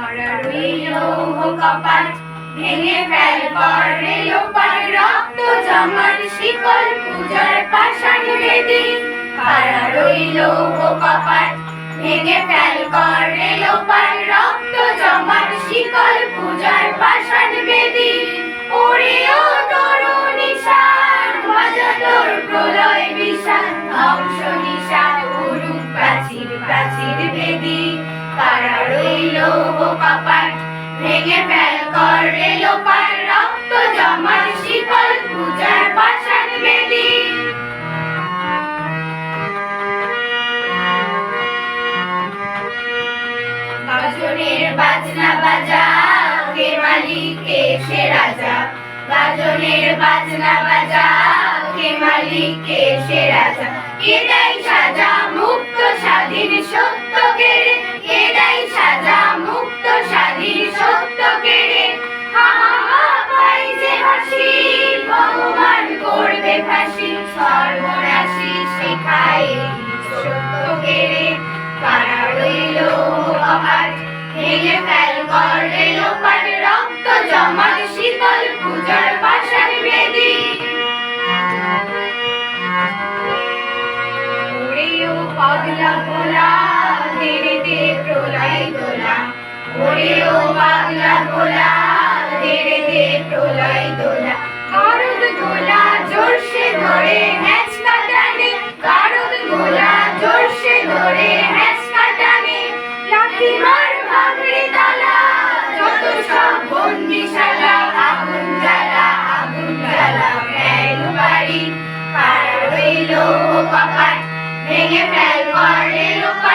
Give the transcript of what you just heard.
রইল কপাট ভেঙে ফেল কর রেলোপাট রক্ত জমাট শিকল পূজার পাষাণ বেদী কারা রইল কপাট ভেঙে ফেল কর রেলোপাট রক্ত জমাট শিকল পূজার পাষাণ বেদী ওরে ও তরুণী সার বাজা তোর প্রলয় বিশাল ধ্বংস নিশান উরুক প্রাচীর প্রাচীর বেদী কারা রইল কপাট ভেঙে ফেল কর রেলোপাট রক্ত জমাট শিকল পূজার পাষাণ বেদী গাজনের বাজনা বাজা কে মালিক কে সে রাজা গাজনের বাজনা বাজা কে মালিক কে সে রাজা কে দেয় সাজা মুক্ত স্বাধীন সত্য কেড়ে কে দেয় সাজা মুক্ত স্বাধীন সত্য কেড়ে হা হা হা পাই যে হাসি ভগবান করবে ফাঁসি সর্বনাশী শেখায় সত্য কেড়ে কারা রইল কপাট ভেঙে ফেল কর রেলোপাট রক্ত জমাট শীতল পূজার পাষাণ বেদী ওরে ও পাগলা ভোলা ধীরে দে প্রলয় দোলা ওরে ও পাগলা ভোলা ধীরে দে প্রলয় দোলা কারুদ গোলা জোরসে ধরে হ্যাঁচকা টানে কারুদ গোলা জোরসে ধরে হ্যাঁচকা টানে লাঠি মার ভাঙড়ে তালা যত সব বন্দিশালা আগুন জ্বালা ফেল বাড়ি কারা রইল কপাট ভেঙে ফেল কর রেলোপাট